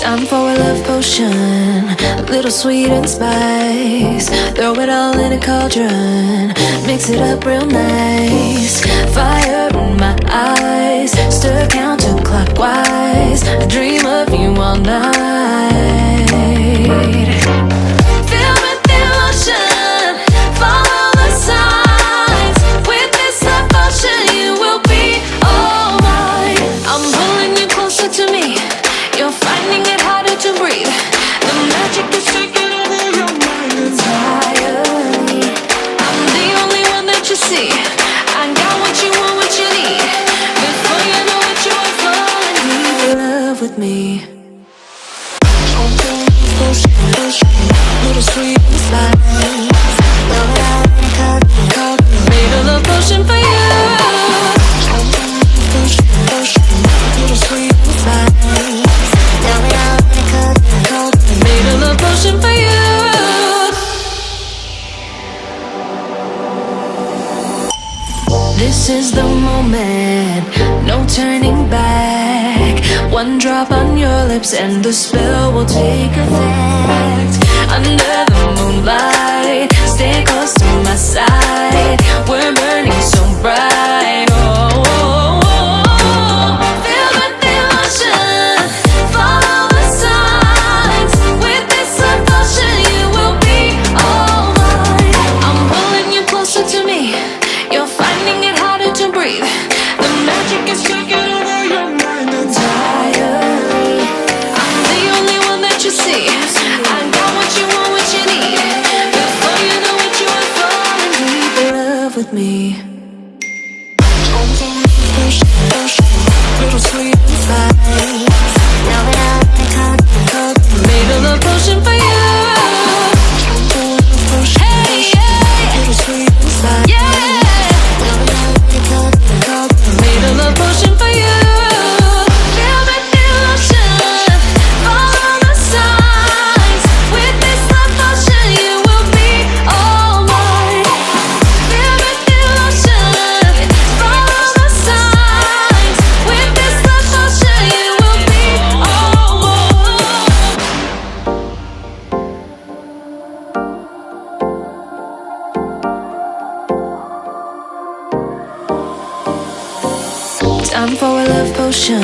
Time for a love potion, a little sweet and spice. Throw it all in a cauldron, mix it up real nice. Fire in my eyes, stir counterclockwise. I dream of you all night. Feel with the emotion, follow the signs. With this love potion, you will be all mine. I'm pulling you closer to me. You're finding it harder to breathe. The magic is taking over your mind entirely. I'm the only one that you see. I got what you want, what you need. Before you know it, you are falling deep in love with me. Little sweet and spice. Made a love potion for you. Little sweet and spice. Made a love potion for you. This is the moment, no turning back. One drop on your lips and the spell will take effect. Under the moonlight, stay close to my side. We're burning so bright. Oh, oh, oh, oh. Feel the emotion, follow the signs. With this love potion, you will be all mine. I'm pulling you closer to me. You're finding it harder to breathe. The magic is taking over your mind entirely. I'm the only one that you see. I got what you want, what you need. Before you know it, you are falling deep in love with me. Little sweet and spice. Made a love potion for you. Hey, yeah. Little sweet and spice. Yeah. Made a love potion for you. Feel the emotion, follow the signs. With this love potion, you will be all mine. Feel the emotion, follow the signs. With this love potion, you will be all mine. Time for a love potion,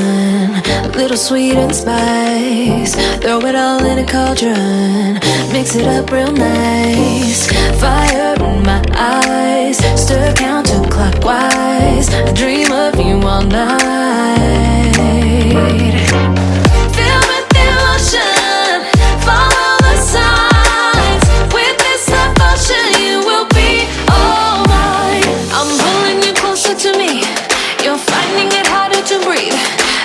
a little sweet and spice. Throw it all in a cauldron, mix it up real nice. Fire in my eyes, stir counterclockwise. I dream of you all night. Feel with the emotion, follow the signs. With this love potion, you will be all mine. I'm pulling you closer to me. You're finding it harder to breathe.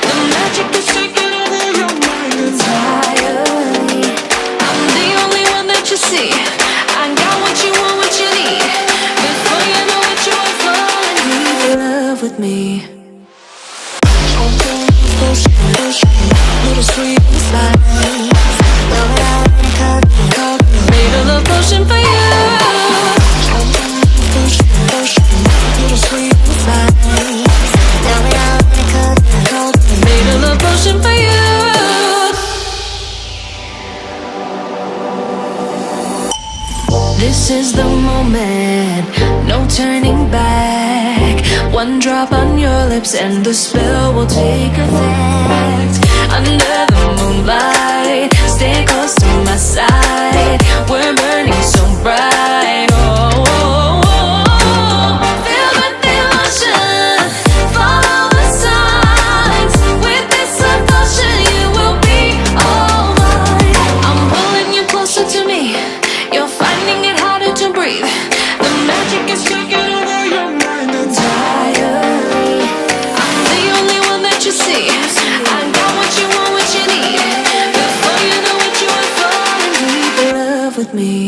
The magic is taking over your mind entirely. I'm the only one that you see. I got what you want, what you need. Before you know it, you are falling deep in love with me. Little sweet and spice. Made a love potion for you. Little sweet and spice. Made a love potion for you. This is the moment, no turning back. One drop on your lips and the spell will take effect. Under the moonlight, stay close to my side. We're burning so bright. Oh, oh, oh, oh. Feel the emotion, follow the signs. With this love potion, you will be all mine. I'm pulling you closer to me. You're finding it harder to breathe. The magic is taking over your mind entirely. I'm the only one that you see. I got what you want, what you need. Before you know it, you are falling deep in love with me.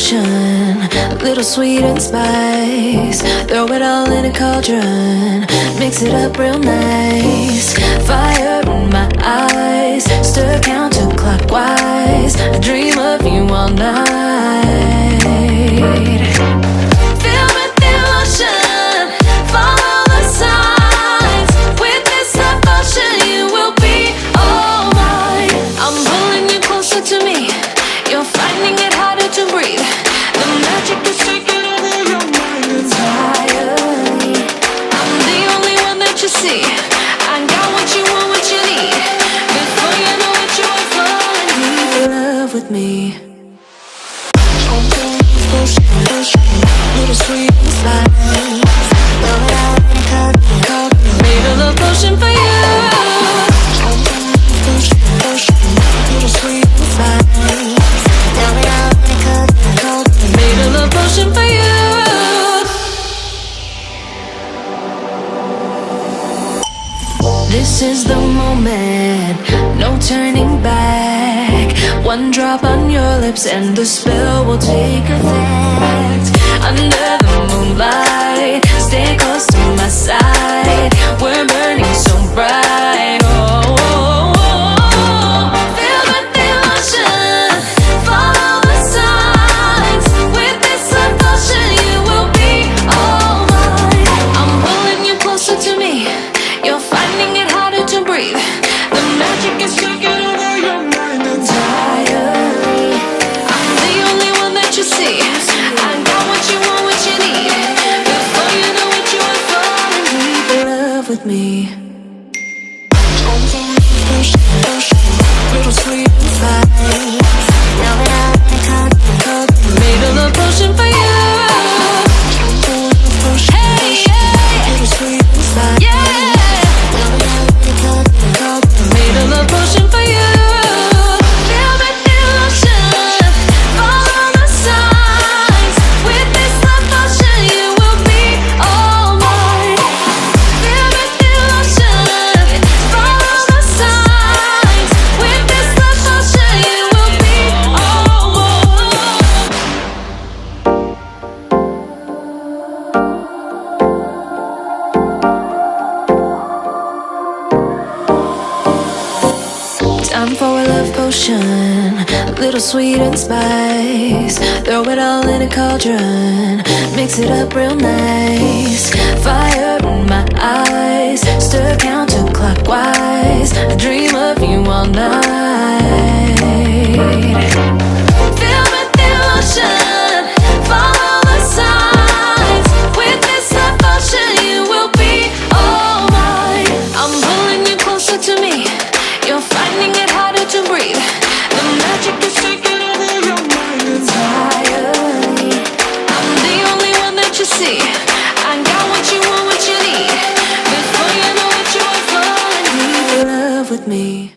potion, a little sweet and spice. Throw it all in a cauldron, mix it up real nice. Fire in my eyes, stir counterclockwise. I dream of you all night. Feel with devotion, follow the signs. With this devotion, you will be all mine. I'm pulling you closer to me. You're finding it harder to breathe. The magic is taking over your mind entirely. I'm the only one that you see. I got what you want, what you need. Before you know it, you are falling deep in love with me. Little sweet and spice. Made a love potion for you. Little sweet and spice. Made a love potion for you. This is the moment, no turning back. One drop on your lips and the spell will take effect. Under the moonlight, stay close to my side. We're burning so bright. Oh, oh, oh. Feel the devotion, follow the signs. With this devotion, you will be all mine. I'm pulling you closer to me. You're finding it harder to breathe. The magic is taking over your mind entirely. I'm the only one that you see. I got what you want, what you need. Before you know it, you are falling deep in love with me. Little sweet and spice. Made a love potion for you. Hey, yeah. Little sweet and spice. Yeah. Made a love potion for you. Feel the devotion, follow the signs. With this love potion, you will be all mine. Feel the devotion, follow the signs. With this love potion, you will be all mine. Time for a love potion, a little sweet and spice. Throw it all in a cauldron, mix it up real nice. Fire in my eyes, stir counterclockwise. I dream of you all night. Feel with devotion, follow the signs. With this devotion, you will be all mine. I'm pulling you closer to me. You're finding it harder to breathe. The magic is taking over your mind entirely. I'm the only one that you see. I got what you want, what you need. Before you know it, you are falling deep in love with me.